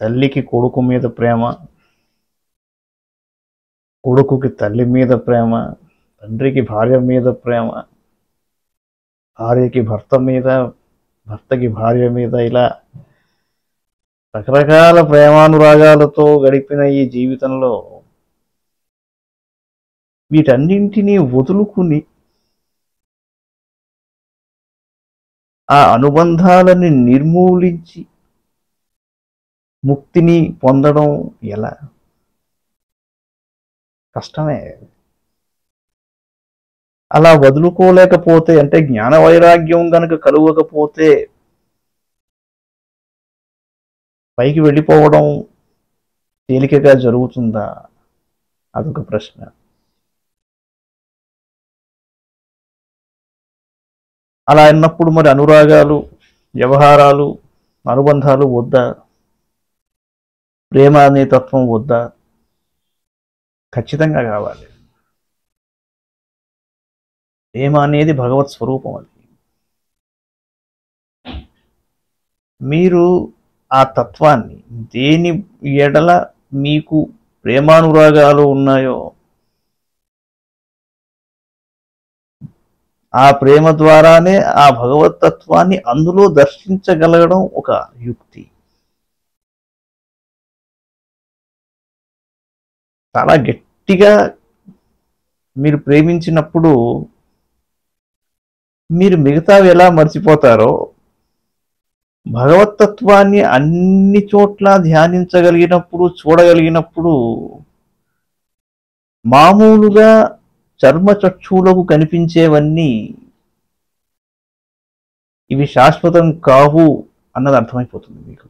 తల్లికి కొడుకు మీద ప్రేమ, కొడుకుకి తల్లి మీద ప్రేమ, తండ్రికి భార్య మీద ప్రేమ, భార్యకి భర్త మీద, భర్తకి భార్య మీద, ఇలా రకరకాల ప్రేమానురాగాలతో గడిపిన ఈ జీవితంలో వీటన్నింటినీ వదులుకుని ఆ అనుబంధాలని నిర్మూలించి ముక్తిని పొందడం ఎలా? కష్టమే. అలా వదులుకోలేకపోతే, అంటే జ్ఞాన వైరాగ్యం గనక కలుగకపోతే పైకి వెళ్ళిపోవడం తేలికగా జరుగుతుందా? అదొక ప్రశ్న. అలా అన్నప్పుడు మరి అనురాగాలు, వ్యవహారాలు, అనుబంధాలు వద్దా? ప్రేమ అనే తత్వం వద్దా? ఖచ్చితంగా కావాలి. ప్రేమ అనేది భగవత్ స్వరూపం. అది మీరు ఆ తత్వాన్ని, దేని ఎడల మీకు ప్రేమానురాగాలు ఉన్నాయో ఆ ప్రేమ ద్వారానే ఆ భగవత్ తత్వాన్ని అందులో దర్శించగలగడం ఒక యుక్తి. చాలా గట్టిగా మీరు ప్రేమించినప్పుడు మీరు మిగతావి ఎలా మర్చిపోతారో, భగవతత్వాన్ని అన్ని చోట్ల ధ్యానించగలిగినప్పుడు, చూడగలిగినప్పుడు మామూలుగా చర్మ చక్షువులకు కనిపించేవన్నీ ఇవి శాశ్వతం కావు అన్నది అర్థమైపోతుంది మీకు.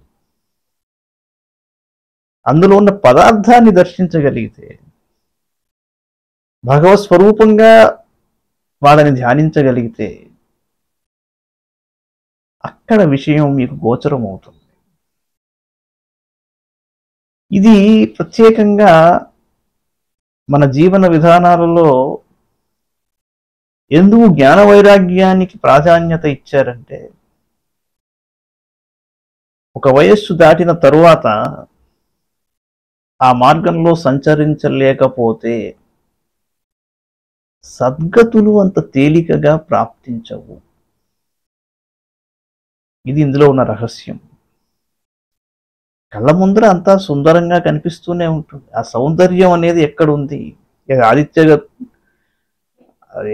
అందులో ఉన్న పదార్థాన్ని దర్శించగలిగితే, భగవత్ స్వరూపంగా వాళ్ళని ధ్యానించగలిగితే అక్కడ విషయం మీకు గోచరం అవుతుంది. ఇది ప్రత్యేకంగా మన జీవన విధానాలలో ఎందుకు జ్ఞాన వైరాగ్యానికి ప్రాధాన్యత ఇచ్చారంటే, ఒక వయస్సు దాటిన తరువాత ఆ మార్గంలో సంచరించలేకపోతే సద్గతులు అంత తేలికగా ప్రాప్తించవు. ఇది ఇందులో ఉన్న రహస్యం. కళ్ళ ముందర అంతా సుందరంగా కనిపిస్తూనే ఉంటుంది. ఆ సౌందర్యం అనేది ఎక్కడుంది?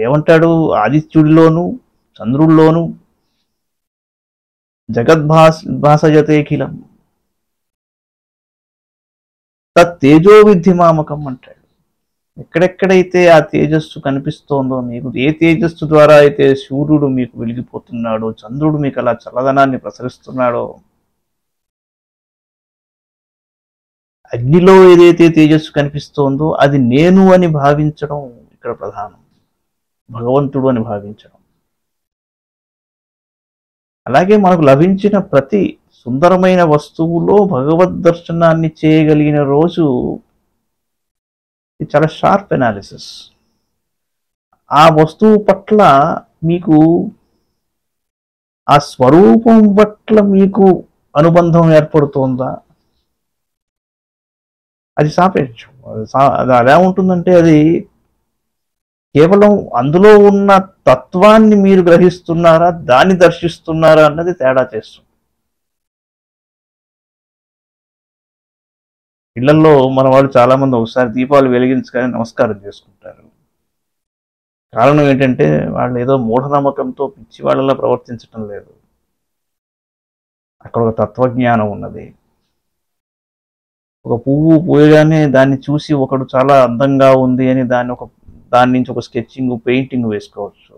ఏమంటాడు, ఆదిత్యుడిలోను చంద్రుల్లోను జగద్భాసయతేఖిలం తేజో విద్ధిమామకం అంటాడు. ఎక్కడెక్కడైతే ఆ తేజస్సు కనిపిస్తోందో, మీకు ఏ తేజస్సు ద్వారా అయితే సూర్యుడు మీకు వెలిగిపోతున్నాడో, చంద్రుడు మీకు అలా చల్లదనాన్ని ప్రసరిస్తున్నాడో, అగ్నిలో ఏదైతే తేజస్సు కనిపిస్తోందో అది నేను అని భావించడం ఇక్కడ ప్రధానం. భగవంతుడు అని భావించడం. అలాగే మనకు లభించిన ప్రతి సుందరమైన వస్తువులో భగవద్ దర్శనాన్ని చేయగలిగిన రోజు ఇది చాలా షార్ప్ ఎనాలిసిస్. ఆ వస్తువు పట్ల మీకు, ఆ స్వరూపం పట్ల మీకు అనుబంధం ఏర్పడుతోందా? అది సాపేక్షం. అది ఎలా ఉంటుందంటే, అది కేవలం అందులో ఉన్న తత్వాన్ని మీరు గ్రహిస్తున్నారా, దాన్ని దర్శిస్తున్నారా అన్నది తేడా చేస్తుంది. ఇళ్లలో మన వాళ్ళు చాలా మంది ఒకసారి దీపాలు వెలిగించగానే నమస్కారం చేసుకుంటారు. కారణం ఏంటంటే, వాళ్ళు ఏదో మూఢనమ్మకంతో పిచ్చి వాళ్ళలా ప్రవర్తించటం లేదు. అక్కడ ఒక తత్వజ్ఞానం ఉన్నది. ఒక పువ్వు పూయగానే దాన్ని చూసి ఒకడు చాలా అందంగా ఉంది అని దాని నుంచి ఒక స్కెచ్చింగ్, పెయింటింగ్ వేసుకోవచ్చు.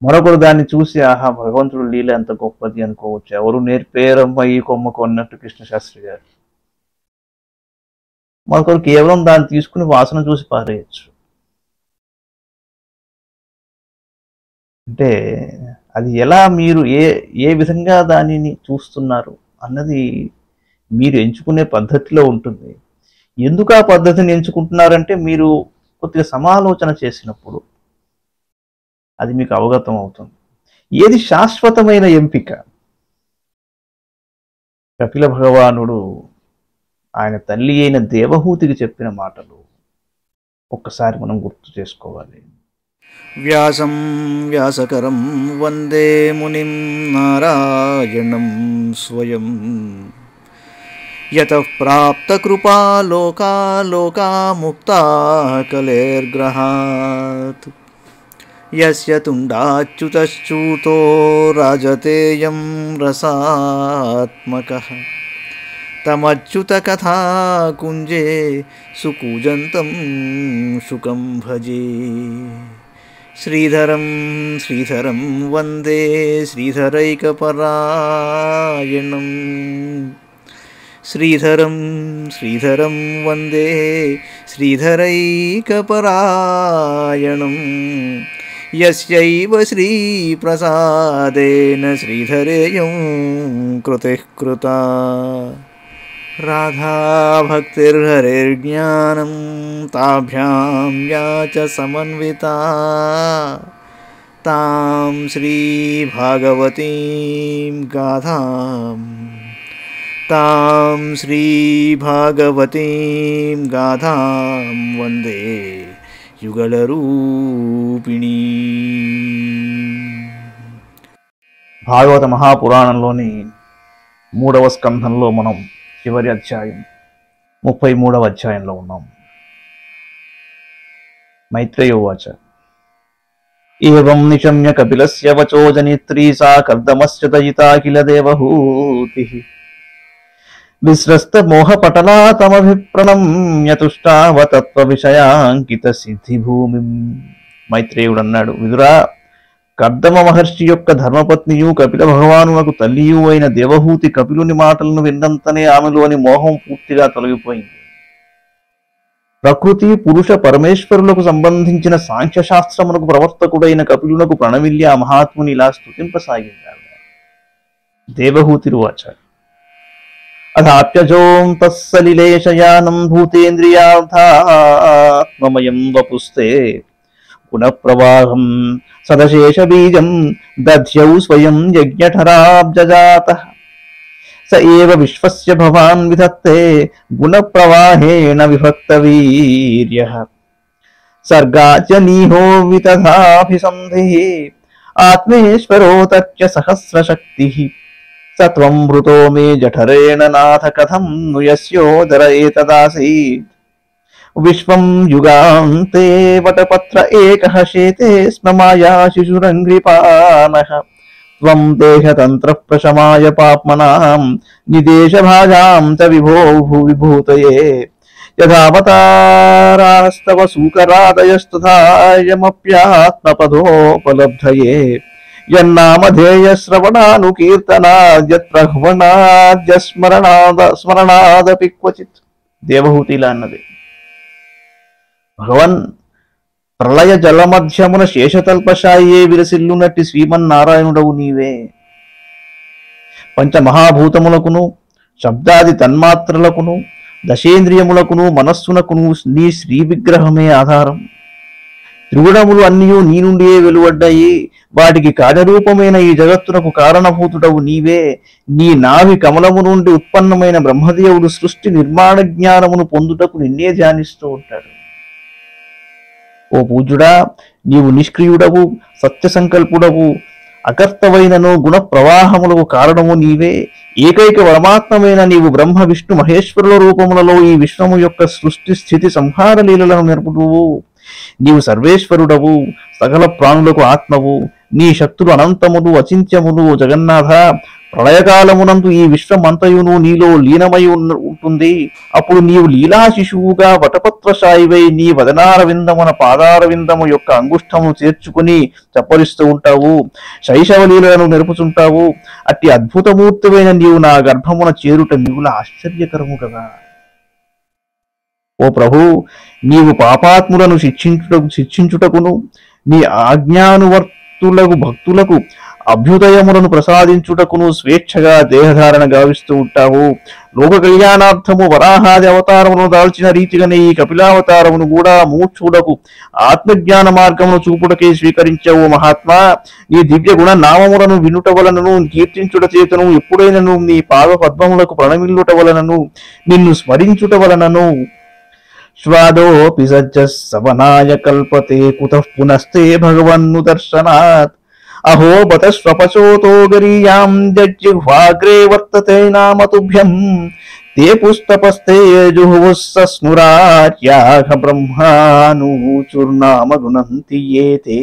మరొకరు దాన్ని చూసి ఆహా భగవంతుడు లీల ఎంత గొప్పది అనుకోవచ్చు. ఎవరు నేర్పేరమ్మ ఈ కొమ్మకు అన్నట్టు కృష్ణశాస్త్రి గారు. మరొకరు కేవలం దాన్ని తీసుకుని వాసన చూసి పారేయచ్చు. అంటే అది ఎలా మీరు ఏ విధంగా దానిని చూస్తున్నారు అన్నది మీరు ఎంచుకునే పద్ధతిలో ఉంటుంది. ఎందుకు ఆ పద్ధతిని ఎంచుకుంటున్నారంటే, మీరు కొద్దిగా సమాలోచన చేసినప్పుడు అది మీకు అవగతం అవుతుంది. ఏది శాశ్వతమైన ఎంపిక? కపిల భగవానుడు ఆయన తల్లి అయిన దేవహూతికి చెప్పిన మాటలు ఒక్కసారి మనం గుర్తు చేసుకోవాలి. వ్యాసం వ్యాసకరం వందే మునిం నారాయణం స్వయం యతః ప్రాప్తకృపా లోకా లోకా ముక్తా కలేర్గ్రహాత్ యస్య తుండాచ్యుతశ్చూతో రాజతేయం రసాత్మకః తమచ్యుతకథా కుంజే సుకూజంతం శుకం భజే. శ్రీధరం శ్రీధరం వందే శ్రీధరైకపరాయణం. శ్రీధరం శ్రీధరం వందే శ్రీధరైకపరాయణం. యస్యైవ శ్రీప్రసాదేన శ్రీధరేయం కృతిః కృతా. రాధా భక్తిర్హరిర్జ్ఞానం తాభ్యాం యా చ సమన్వితా తాం శ్రీ భాగవతీం గాథాం వందే యుగళరూపిణీ. భాగవత మహాపురాణంలోని 3వ స్కంధంలో మనం చివరి అధ్యాయం 33వ అధ్యాయంలో ఉన్నాం. మైత్రేయోవాచ ఏవం నిశమ్య కపిలస్య వచో జనిత్రీ సా కర్దమస్య దయితా కిల దేవహూతిః విస్రస్త మోహపటలా తమభిప్రణమ్య తుష్టావ తత్వ విషయాంకిత సిద్ధిభూమిం. మైత్రేయుడు అన్నాడు, విదురా, కర్దమ మహర్షి యొక్క ధర్మపత్నియు కపిల భగవానునకు తల్లియు అయిన దేవహూతి కపిలుని మాటలను విన్నంతనే ఆమెలోని మోహం పూర్తిగా తొలగిపోయింది. ప్రకృతి పురుష పరమేశ్వరులకు సంబంధించిన సాంఖ్యశాస్త్రమునకు ప్రవర్తకుడైన కపిలునకు ప్రణమిల్లి ఆ మహాత్ముని ఇలా స్తుతింపసాగింది. దేవహూతిరువాచ అథాప్యజోం తస్సలిలేశయానం భూతేంద్రియార్థాత్మమయం వపుస్తే గుణప్రవాహం సదశేష బీజం దధ్యౌ స్వయం యజ్ఞఠరాబ్జజాతః స ఏవ విశ్వస్య భవాన్ విధత్తే గుణప్రవాహేణ విభక్తవీర్యః సర్గాచ నీహో వితథాభిసంధిః ఆత్మేశ్వరో తచ్చ సహస్రశక్తిః స త్వం భృతో మే జఠరేణ నాథ కథం ను యస్యోదర ఏతదాసీత్ విశ్వం యుగాంతే వటపత్ర ఏకః శేతే స్మ మాయా శిశురంఘ్రిపానః త్వం దేహతంత్ర ప్రశమాయ పాప్మనాం నిదేశభాజాం చ విభో విభూతయే యథావతారాస్తవ సూకరాదయస్తథాయమప్యాత్మపదోపలబ్ధయే యన్నామధేయశ్రవణానుకీర్తనాద్యస్మరణాదపి క్వచిత్. దేవహూతి ఇలా అన్నది, భగవన్, ప్రళయ జలమధ్యమున శేషతల్పశాయే విలసిల్లునట్టి శ్రీమన్నారాయణుడవు నీవే. పంచమహాభూతములకును శబ్దాది తన్మాత్రలకును దశేంద్రియములకును మనస్సునకును నీ శ్రీ విగ్రహమే ఆధారం. త్రిగుణములు అన్నీ నీ నుండియే వెలువడ్డాయి. వాటికి కార్యరూపమైన ఈ జగత్తునకు కారణభూతుడవు నీవే. నీ నాభి కమలము నుండి ఉత్పన్నమైన బ్రహ్మదేవుడు సృష్టి నిర్మాణ జ్ఞానమును పొందుటకు నిన్నే ధ్యానిస్తూ ఉంటాడు. ఓ పూజ్యుడా, నీవు నిష్క్రియుడవు, సత్య సంకల్పుడవు, అకర్తవైనను గుణ ప్రవాహములకు కారణము నీవే. ఏకైక పరమాత్మమైన నీవు బ్రహ్మ విష్ణు మహేశ్వరుల రూపములలో ఈ విశ్వము యొక్క సృష్టి స్థితి సంహార లీలలను నెరుపుదువు. నీవు సర్వేశ్వరుడవు, సకల ప్రాణులకు ఆత్మవు. నీ శక్తులు అనంతములు అచింత్యములు. జగన్నాథ, ప్రళయకాలమునందు ఈ విశ్వమంతయును నీలో లీనమై ఉంటుంది. అప్పుడు నీవు లీలా శిశువుగా వటపత్రశాయివై నీ వదనారవిందమున పాదారవిందము యొక్క అంగుష్టమును చేర్చుకుని చప్పరిస్తూ ఉంటావు. శైశవలీలను నెరుపుతుంటావు. అట్టి అద్భుతమూర్తివైన నీవు నా గర్భమున చేరుట మిగుల ఆశ్చర్యకరము కదా. ఓ ప్రభు, నీవు పాపాత్ములను శిక్షించుటకును నీ ఆజ్ఞానువర్తులకు భక్తులకు అభ్యుదయములను ప్రసాదించుటకును స్వేచ్ఛగా దేహధారణ గావిస్తూ ఉంటావు. లోక కళ్యాణార్థము వరాహాది అవతారమును దాల్చిన రీతిగానే ఈ కపిలావతారమును కూడా మూర్ఛుడకు ఆత్మజ్ఞాన మార్గమును చూపుటకే స్వీకరించావు మహాత్మా. నీ దివ్య గుణ నామములను వినుట వలనను కీర్తించుట చేతను ఎప్పుడైనను నీ పాద పద్మములకు ప్రణమిల్లుట వలనను నిన్ను స్మరించుట వలనను శ్వాదోపి సజ్జ సవనాయ కల్పతే కుతః పునస్తే భగవన్ను దర్శనాత్. అహో బత స్వపశోతో గరీయాం జజ్జిహ్వాగ్రే వర్తతే నామతుభ్యం తే పుస్తపస్తే జుహుస్సస్నురార్యాఘ బ్రహ్మానుచూర్నామగుణంతి ఏతే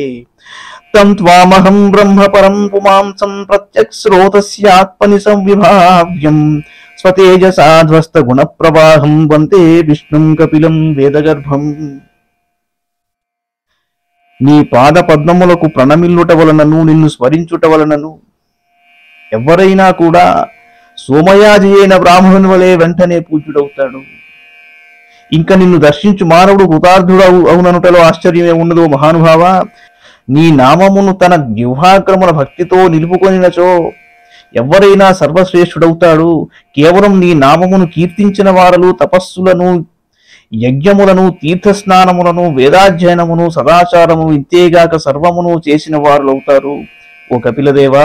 తం త్వామహం బ్రహ్మ పరం పుమాంసం ప్రత్యక్స్రోతస్యాత్మని సంవిభావ్యం స్వతేజసాధ్వస్త గుణ ప్రవాహం వందే విష్ణుం కపిలం వేదగర్భం. నీ పాద పద్మములకు ప్రణమిల్లుట వలనను నిన్ను స్మరించుట వలనను ఎవరైనా కూడా సోమయాజి అయిన బ్రాహ్మణుని వలె వెంటనే పూజ్యుడవుతాడు. ఇంకా నిన్ను దర్శించు మానవుడు కృతార్థుడు అవుననుటలో ఆశ్చర్యమే ఉన్నదో మహానుభావ. నీ నామమును తన జిహ్వాగ్రమున భక్తితో నిలుపుకొనినచో ఎవరైనా సర్వశ్రేష్ఠుడవుతాడు. కేవలం నీ నామమును కీర్తించిన వారలు తపస్సులను, యజ్ఞములను, తీర్థస్నానములను, వేదాధ్యయనమును, సదాచారమును, ఇంతేగాక సర్వమును చేసిన వారులవుతారు. ఓ కపిలదేవా,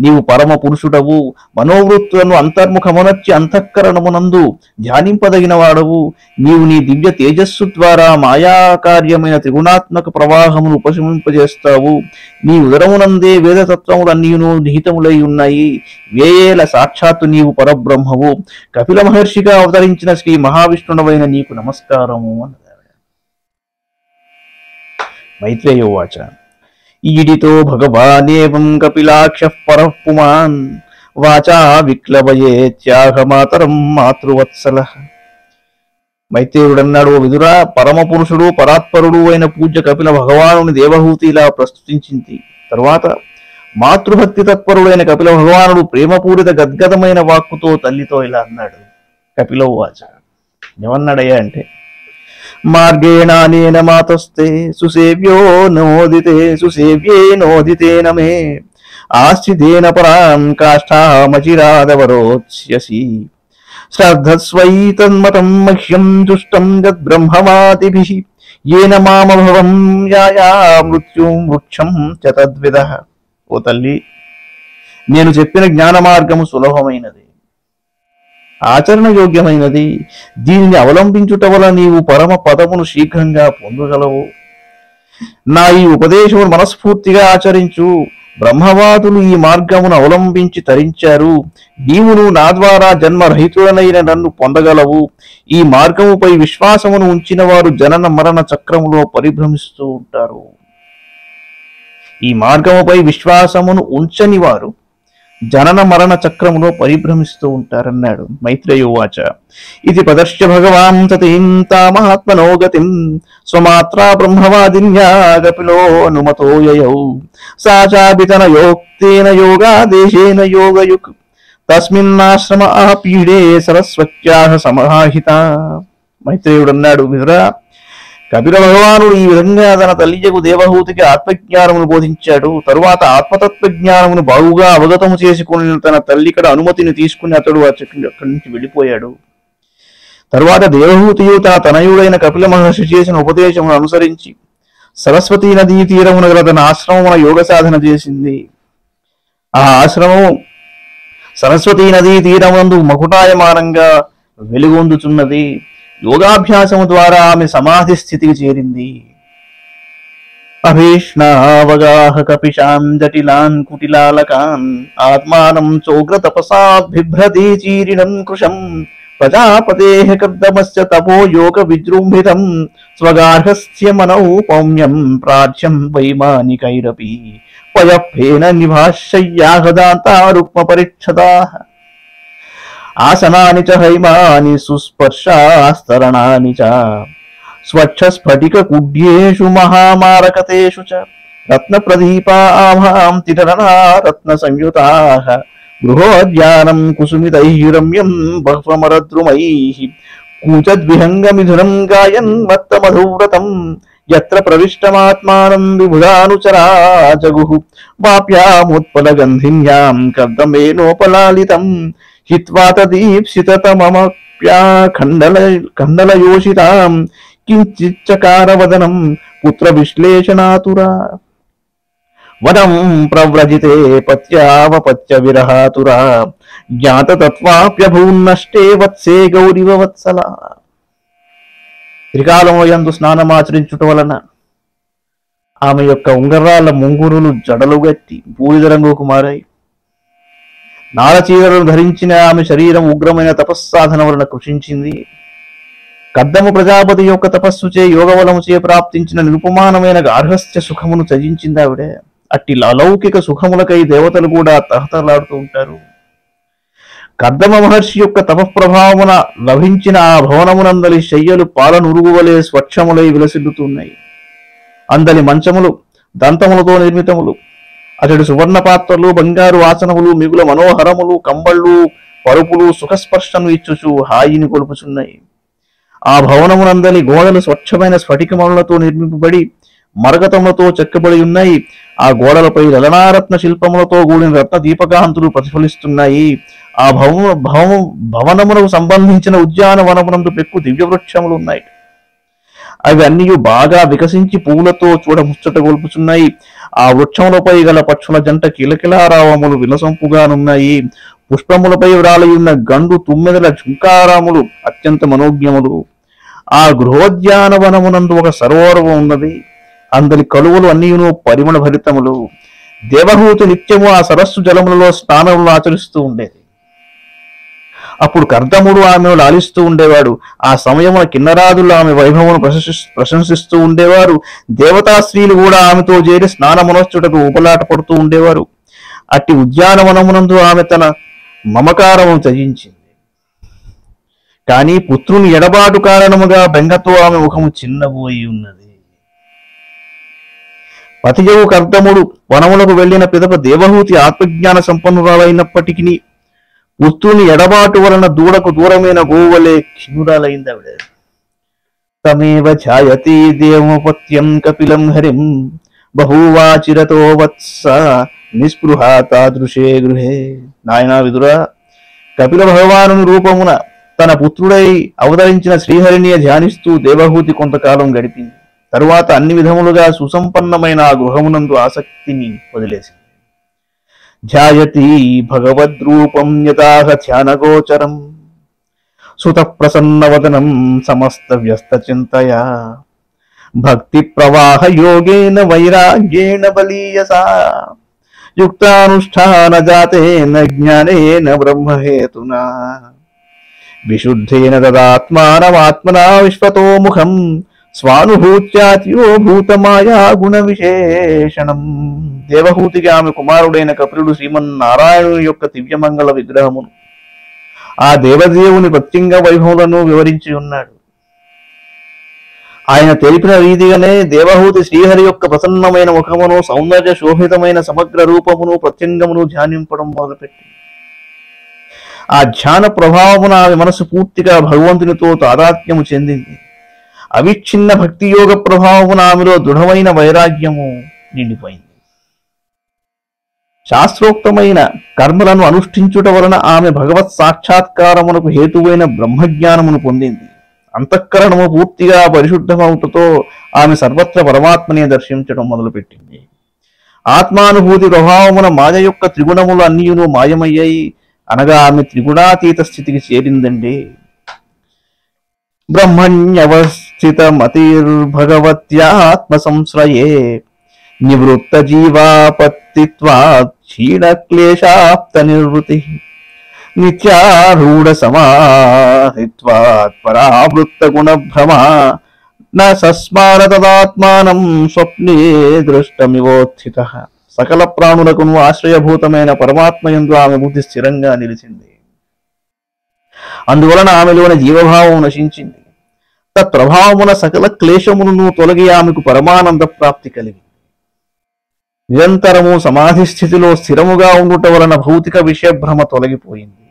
నీవు పరమ పురుషుడవు. మనోవృత్తులను అంతర్ముఖమునర్చి అంతఃకరణమునందు ధ్యానింపదగిన వాడవు. నీవు నీ దివ్య తేజస్సు ద్వారా మాయాకార్యమైన త్రిగుణాత్మక ప్రవాహమును ఉపశమింపజేస్తావు. నీ ఉదరమునందే వేదతత్వములన్నీను నిహితములై ఉన్నాయి. వేయేల సాక్షాత్తు నీవు పరబ్రహ్మవు. కపిల మహర్షిగా అవతరించిన శ్రీ మహావిష్ణుడవైన నీకు నమస్కారము అన్నది. మైత్రేయోవాచ ఈడితో భగవానేవం కపిలాక్ష పరః పుమాన్ వాచా విక్లవయేత్యాహమాతరం మాతృవత్సల. మైత్రేయుడన్నాడు, ఓ విదురా, పరమ పురుషుడు పరాత్పరుడు అయిన పూజ్య కపిల భగవానుని దేవహూతి ఇలా ప్రస్తుతించింది. తరువాత మాతృభక్తి తత్పరుడైన కపిల భగవానుడు ప్రేమపూరిత గద్గదమైన వాక్కుతో తల్లితో ఇలా అన్నాడు. కపిలవాచ ఏమన్నాడయ్యా అంటే, మార్గేణానేన మాతస్తే సుసేవ్యో నోదితే సుసేవ్యే నోదితేన మే ఆస్థితేన పరాం కాష్టామచిరాదవరోచ్యసి శ్రద్ధస్వై తన్మతం మహ్యం దుష్టం యద్బ్రహ్మవాదిభిః येन మామభవం యాయా మృత్యుం వృక్షం చ తద్విదః. ఓ తల్లి, నేను చెప్పిన జ్ఞాన మార్గము సులభమైనది, ఆచరణ యోగ్యమైనది. దీనిని అవలంబించుట వల్ల నీవు పరమ పదమును శీఘ్రంగా పొందగలవు. నా ఈ ఉపదేశమును మనస్ఫూర్తిగా ఆచరించు. బ్రహ్మవాదులు ఈ మార్గమును అవలంబించి తరించారు. నీవును నా ద్వారా జన్మరహితుడనైన నన్ను పొందగలవు. ఈ మార్గముపై విశ్వాసమును ఉంచిన వారు జనన మరణ చక్రములో పరిభ్రమిస్తూ ఉంటారు. ఈ మార్గముపై విశ్వాసమును ఉంచని వారు జనన మరణ చక్రములో పరిభ్రమిస్తూ ఉంటారన్నాడు. మైత్రేయోవాచ ఇది ప్రదర్శ్య భగవాన్ సతీం తామహాత్మనో గతిం స్వమాత్రా బ్రహ్మవాదిన్యా కపిలో అనుమతో యయౌ సా చాభితనయోక్తేన యోగాదేశేన యోగయుక్ తస్మిన్నాశ్రమ ఆపీడే సరస్వత్యాః సమాహిత. మైత్రేయుడన్నాడు, విదురా, కపిల భగవానుడు ఈ విధంగా తన తల్లియకు దేవహూతికి ఆత్మజ్ఞానమును బోధించాడు. తరువాత ఆత్మతత్వజ్ఞానమును బాగుగా అవగతము చేసుకుని తన తల్లికడ అనుమతిని తీసుకుని అతడు అక్కడి నుంచి వెళ్ళిపోయాడు. తరువాత దేవహూతియు తన తనయుడైన కపిల మహర్షి చేసిన ఉపదేశమును అనుసరించి సరస్వతీ నదీ తీరమున గల తన ఆశ్రమమున యోగ సాధన చేసింది. ఆ ఆశ్రమం సరస్వతీ నదీ తీరమందు మకుటాయమానంగా వెలుగొందుచున్నది. యోగాభ్యాసము ద్వారా ఆమె సమాధి స్థితికి చేరింది. అభీష్ణావగాహ కపిశాం జటిలాన్ కుటిలాలకాన్ ఆత్మానం చోగ్ర తపసా బిభ్రతి చీరిణం కృశం ప్రజాపతేః కర్దమస్య తపో యోగ విజృంభితం స్వగార్హస్య మనౌ పౌమ్యం ప్రాచ్యం వైమానికైరపి పయఫేన నిభాష్యయాహదాంతా రుక్మ పరిచ్ఛదాః ఆసనాని చ హైమాని సుస్పర్శాస్తరణాని చ స్వచ్ఛ స్ఫటిక కుడ్యేషు మహామారకతేషు చ రత్న ప్రదీపా ఆభాం తిటరనా రత్న సంయుతాః గృహోద్యానం కుసుమితైః రమ్యం బహ్వమరద్రుమైః కూచద్విహంగమిథునం గాయన్ మత్తమధువ్రతం యత్ర ప్రవిష్టమాత్మానం విబుధానుచరా జగుః వాప్యాముత్పల గంధిన్యాం కర్దమేనోపలాలితం హిత్వా తదీప్సితతమప్యా ఖండలయోషితాం కించిచ్చకారవదనం పుత్ర విశ్లేషణాతురా వనం ప్రవ్రజితే పత్యావపత్య విరహాతురా జ్ఞాతతత్వాప్యభూన్నష్టే వత్సే గౌరివ వత్సల. త్రికాలము యందు స్నానమాచరించుట వలన ఆమె యొక్క ఉంగరాల ముంగురులు జడలుగట్టి బూడిద రంగుకు మారాయి. నారచీరలను ధరించిన ఆమె శరీరం ఉగ్రమైన తపస్సాధన వలన కృషించింది. కద్దము ప్రజాపతి యొక్క తపస్సుచే యోగబలముచే ప్రాప్తించిన నిరుపమానమైన గార్హస్థ్య సుఖమును త్యజించింది ఆవిడే. అట్టి అలౌకిక సుఖములకై దేవతలు కూడా తహతలాడుతూ ఉంటారు. కద్దమ మహర్షి యొక్క తపఃప్రభావమున లభించిన ఆ భవనమునందలి శయ్యలు పాలనురుగువలే స్వచ్ఛములై విలసిల్లుతున్నాయి. అందలి మంచములు దంతములతో నిర్మితములు, అతడి సువర్ణ పాత్రలు, బంగారు ఆసనములు, మిగుల మనోహరములు, కంబళ్ళు, పరుపులు సుఖస్పర్శను ఇచ్చుచు హాయిని కొలుపుచున్నాయి. ఆ భవనమునందలి గోడలు స్వచ్ఛమైన స్ఫటికములతో నిర్మింపబడి మరకతములతో చెక్కబడి ఉన్నాయి. ఆ గోడలపై లలనారత్న శిల్పములతో కూడిన రత్న దీపకాంతులు ప్రతిఫలిస్తున్నాయి. ఆ భవనమునకు సంబంధించిన ఉద్యానవనమునందు పెక్కు దివ్య వృక్షములు ఉన్నాయి. అవి అన్నీ బాగా వికసించి పువ్వులతో చూడ ముచ్చట గొల్పుచున్నాయి. ఆ వృక్షములపై గల పక్షుల జంట కిలకిలారావములు విలసంపుగానున్నాయి. పుష్పములపై వ్రాలియున్న గండు తుమ్మెదల ఝుంకారాములు అత్యంత మనోజ్ఞములు. ఆ గృహోద్యానవనమునందు ఒక సరోవరము ఉన్నది. అందరి కలువలు అన్నీయును పరిమళ భరితములు. దేవహూతి నిత్యము ఆ సరస్సు జలములలో స్నానములు ఆచరిస్తూ ఉండేది. అప్పుడు కర్దముడు ఆమెను లాలిస్తూ ఉండేవాడు. ఆ సమయమున కిన్నరాదులు ఆమె వైభవమును ప్రశంసిస్తూ ఉండేవారు. దేవతా స్త్రీలు కూడా ఆమెతో చేరి స్నానమునొచ్చుటకు ఉపలాట పడుతూ ఉండేవారు. అట్టి ఉద్యానవనమునందు ఆమె తన మమకారము త్యజించింది. కానీ పుత్రుని ఎడబాటు కారణముగా బెంగతో ఆమె ముఖము చిన్నబోయి ఉన్నది. పతియవు కర్దముడు వనములకు వెళ్లిన పిదప దేవహూతి ఆత్మజ్ఞాన సంపన్నురాలైనప్పటికీ పుత్రుని ఎడబాటు వలన దూడకు దూరమైన గోవలే ఖిన్నురాలైంది ఆవిడ. తమేవ ఛాయతి దేవపత్యం కపిలం హరిం బహూవాచిరతో వత్స నిస్పృహ తాదృశే గృహే. నాయనా విదురా, కపిల భగవాను రూపమున తన పుత్రుడై అవతరించిన శ్రీహరిని ధ్యానిస్తూ దేవహూతి కొంతకాలం గడిపింది. తరువాత అన్ని విధములుగా సుసంపన్నమైన ఆ గృహమునందు ఆసక్తిని వదిలేసింది. ధ్యాయతి భగవద్రూపం యథాహ ధ్యానగోచరం సుత ప్రసన్నవదనం సమస్త వ్యస్త చింతయా భక్తి ప్రవాహ యోగేన వైరాగ్యేణ బలీయసా యుక్తానుష్ఠాన జాతేన జ్ఞానేన బ్రహ్మహేతునా విశుద్ధేన తదాత్మానమాత్మనా విశ్వతో ముఖం స్వానుభూత్యాత్యో భూతమాయా గుణ విశేషణం. దేవహూతికి ఆమె కుమారుడైన కపిలుడు శ్రీమన్నారాయణుని యొక్క దివ్యమంగళ విగ్రహమును, ఆ దేవదేవుని ప్రత్యంగ వైభవములను వివరించి ఉన్నాడు. ఆయన తెలిపిన రీతిగానే దేవహూతి శ్రీహరి యొక్క ప్రసన్నమైన ముఖమును, సౌందర్య శోభితమైన సమగ్ర రూపమును, ప్రత్యంగమును ధ్యానింపడం మొదలుపెట్టింది. ఆ ధ్యాన ప్రభావమున ఆమె మనసు పూర్తిగా భగవంతునితో తాదాత్మ్యము చెందింది. అవిచ్ఛిన్న భక్తి యోగ ప్రభావమున ఆమెలో దృఢమైన వైరాగ్యము నిండిపోయింది. శాస్త్రోక్తమైన కర్మలను అనుష్ఠించుట వలన ఆమె భగవత్ సాక్షాత్కారమునకు హేతువైన బ్రహ్మజ్ఞానమును పొందింది. అంతఃకరణము పూర్తిగా పరిశుద్ధమవుటతో ఆమె సర్వత్ర పరమాత్మనే దర్శించడం మొదలుపెట్టింది. ఆత్మానుభూతి ప్రభావమున మాయ యొక్క త్రిగుణములు అన్నీయును మాయమయ్యాయి. అనగా ఆమె త్రిగుణాతీత స్థితికి చేరిందండి. బ్రహ్మణ్యవస్థితమతిర్భగవత్యాత్మ సంశ్రయే నివృత్త జీవాపత్తిత్వాత్ క్షీణ క్లేశాప్త నిర్వృతి నిత్యారూఢ సమాహిత్వాత్ పరావృత్త గుణభ్రమ న సస్మార తదాత్మానం స్వప్నే దృష్టమివోత్థితః. సకల ప్రాణులకును ఆశ్రయభూతమైన పరమాత్మయందు ఆమె బుద్ధి స్థిరంగా నిలిచింది. అందువలన ఆమెలోని జీవభావం నశించింది. తత్ప్రభావమున సకల క్లేశములను తొలగి ఆమెకు పరమానంద ప్రాప్తి కలిగింది. నిరంతరము సమాధి స్థితిలో స్థిరముగా ఉండుట వలన భౌతిక విషయభ్రమ తొలగిపోయింది.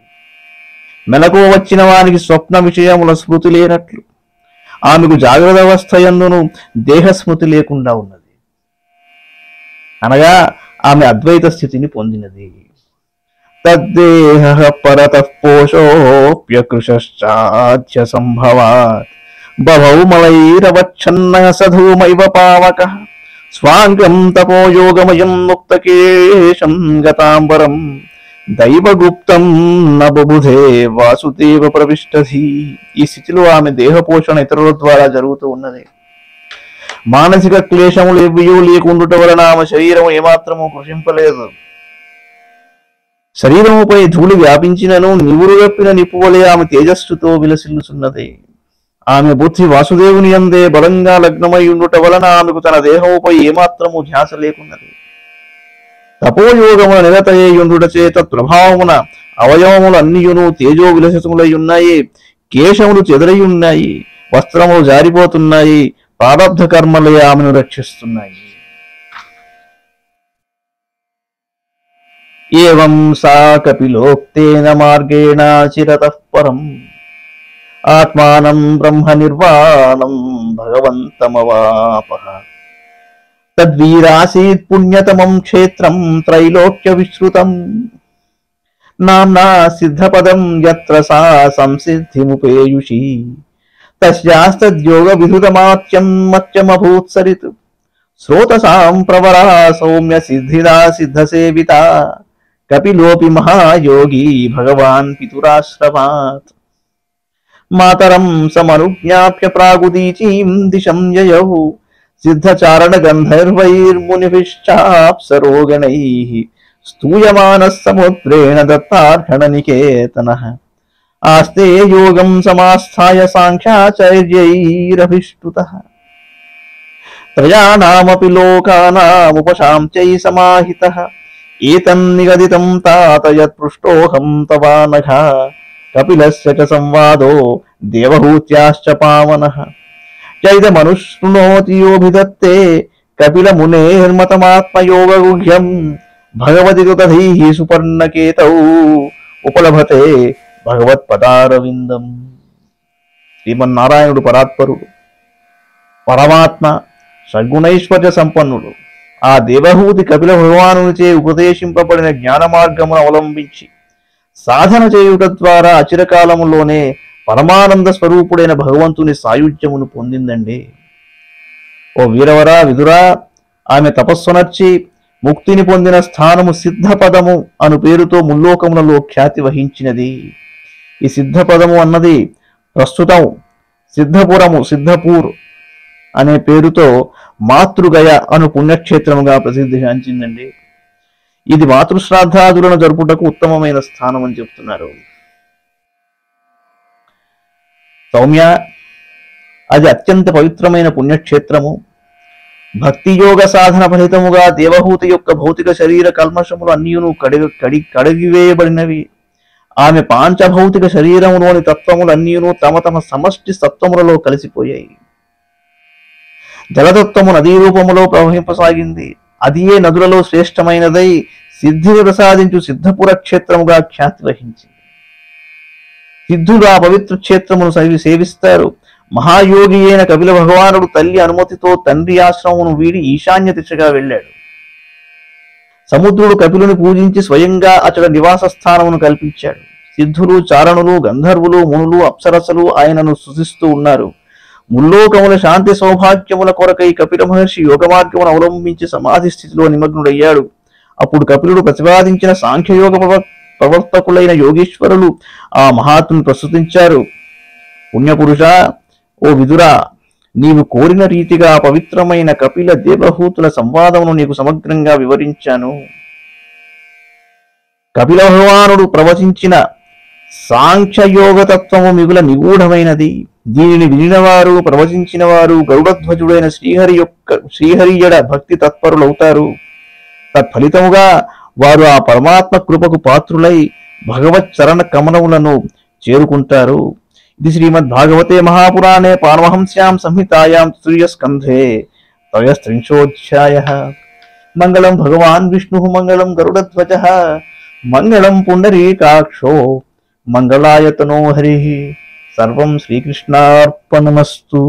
మెలకు వచ్చిన వానికి స్వప్న విషయముల స్మృతి లేనట్లు ఆమెకు జాగ్రత్త అవస్థ యందును దేహస్మృతి లేకుండా ఉన్నది, అనగా ఆమె అద్వైత స్థితిని పొందినది. తద్దేహ పరతః పోషోప్యకృశ్చాద్య సంభవాత్ బభౌ మలైరవచ్ఛన్నః సధూమైవ పావకః స్వాంగం తపోయోగమయం ముక్తకేశం గతాంబరం దైవగుప్తం నబుధే వాసుదేవ ప్రవిష్టధి. ఈ స్థితిలో ఆమె దేహ పోషణ ఇతరుల ద్వారా జరుగుతూ ఉన్నది. మానసిక క్లేశములు ఎవ్వియూ లేకుండుట వలన ఆమె శరీరం ఏమాత్రము కృషింపలేదు. శరీరముపై ధూళి వ్యాపించినను నివురు వెప్పిన నిప్పువలే ఆమె తేజస్సుతో విలసిల్లుచున్నది. ఆమె బుద్ధి వాసుదేవుని యందే బలంగా లగ్నమై ఉండుట వలన ఆమెకు తన దేహముపై ఏమాత్రము ధ్యాస లేకున్నది. తపోయోగముల నిరతయ్యుండుటచే తత్ప్రభావమున అవయవములు అన్నియును తేజో విలసితములై ఉన్నాయి. కేశములు చెదరై ఉన్నాయి, వస్త్రములు జారిపోతున్నాయి. ప్రారబ్ధ కర్మలే ఆమెను రక్షిస్తున్నాయి. ఏవం సా కపిలోక్తేన మార్గేణ చిరతః పరం ఆత్మానం బ్రహ్మ నిర్వాణం భగవంతమవాపః తద్వీరాసీత్ పుణ్యతమం క్షేత్రం త్రైలోక్య విశ్రుతం నామ్నా సిద్ధపదం యత్ర సా సంసిద్ధిముపేయుషి తస్యాస్తద్యోగ విధుతమాత్యం మత్యమభూత్సరిత్ శ్రోతసాం ప్రవరా సౌమ్య సిద్ధిదా సిద్ధసేవిత కపిలోపి మహాయోగి భగవాన్ పితురాశ్రమాత్ మాతరం సమనుజ్ఞాప్య ప్రాగుదీచీం దిశం యయౌ సిద్ధచారణ గంధర్వైర్మునిభిశ్చాప్సరోగణైః స్తూయమానః సముద్రేణ దత్తార్హణనికేతనః ఆస్తే యోగం సమాస్థాయ సాంఖ్యాచైర్యైరభిష్టుతః త్రయాణామపి లోకానాముపశాంత్యై సమాహితః ఏతన్నిగదితం తాత యత్పృష్టోహం తవానఘ కపిలస్య చ సంవాదో దేవహూత్యాశ్చ పావనః చైదమనుశృణోతి యోభిదత్తే కపిల మునేర్మతమాత్మయోగగుహ్యం భగవతి కృతధీః సుపర్ణకేతౌ ఉపలభతే భగవత్పదారవిందం. శ్రీమన్నారాయణుడు పరాత్పరుడు, పరమాత్మ, షడ్గుణైశ్వర్య సంపన్నుడు. ఆ దేవహూతి కపిల భగవానునిచే ఉపదేశింపబడిన జ్ఞాన మార్గమును అవలంబించి సాధన చేయుట ద్వారా అచిరకాలములోనే పరమానంద స్వరూపుడైన భగవంతుని సాయుధ్యమును పొందిందండి. ఓ వీరవరా విదురా, ఆమె తపస్సునర్చి ముక్తిని పొందిన స్థానము సిద్ధపదము అను పేరుతో ముల్లోకములలో ఖ్యాతి వహించినది. ఈ సిద్ధపదము అన్నది ప్రస్తుతం సిద్ధపూర్ అనే పేరుతో మాతృగయ అను పుణ్యక్షేత్రముగా ప్రసిద్ధిగాంచిందండి. ఇది మాతృశ్రాద్ధాదులను జరుపుటకు ఉత్తమమైన స్థానం అని చెప్తున్నారు. సౌమ్య, అది అత్యంత పవిత్రమైన పుణ్యక్షేత్రము. భక్తి యోగ సాధన ఫలితముగా దేవహూతి యొక్క భౌతిక శరీర కల్మషములు అన్నియును కడిగివేయబడినవి. ఆమె పాంచభౌతిక శరీరములోని తత్వములు అన్నియును తమ తమ సమష్టి తత్వములలో కలిసిపోయాయి. జలతత్వము నదీ రూపములో ప్రవహింపసాగింది. అదియే నదులలో శ్రేష్టమైనదై సిద్ధిని ప్రసాదించు సిద్ధపుర క్షేత్రముగా ఖ్యాతి వహించింది. సిద్ధులు ఆ పవిత్ర క్షేత్రమును సేవిస్తారు. మహాయోగి అయిన కపిల భగవానుడు తల్లి అనుమతితో తండ్రి ఆశ్రమమును వీడి ఈశాన్య దిశగా వెళ్ళాడు. సముద్రుడు కపిలుని పూజించి స్వయంగా అతడి నివాస స్థానమును కల్పించాడు. సిద్ధులు, చారణులు, గంధర్వులు, మునులు, అప్సరసలు ఆయనను స్తుతిస్తూ ఉన్నారు. ముల్లోకముల శాంతి సౌభాగ్యముల కొరకై కపిల మహర్షి యోగ మార్గమును అవలంబించి సమాధి స్థితిలో నిమగ్నుడయ్యాడు. అప్పుడు కపిలుడు ప్రతిపాదించిన సాంఖ్యయోగ ప్రవర్తకులైన యోగీశ్వరులు ఆ మహాత్ముని ప్రస్తుతించారు. పుణ్యపురుష, ఓ విదురా, నీవు కోరిన రీతిగా పవిత్రమైన కపిల దేవహూతుల సంవాదమును నీకు సమగ్రంగా వివరించాను. కపిల భగవానుడు ప్రవచించిన సాంఖ్యయోగ తత్వము మిగుల నిగూఢమైనది. దీనిని వినినవారు, ప్రవచించిన వారు గరుడధ్వజుడైన శ్రీహరియడ భక్తి తత్పరులవుతారు. తత్ఫలితముగా వారు ఆ పరమాత్మ కృపకు పాత్రులై భగవత్ చరణ కమలములను చేరుకుంటారు. ఇది శ్రీమద్భాగవతే మహాపురాణే పారమహంస్యాం సంహితాయాం తృతీయస్కంధే త్రయస్త్రింశోऽధ్యాయః. మంగళం భగవాన్ విష్ణుః మంగళం గరుడధ్వజః మంగళం పుండరీకాక్షో మంగళాయతనో హరిః. సర్వం శ్రీకృష్ణార్పణమస్తు.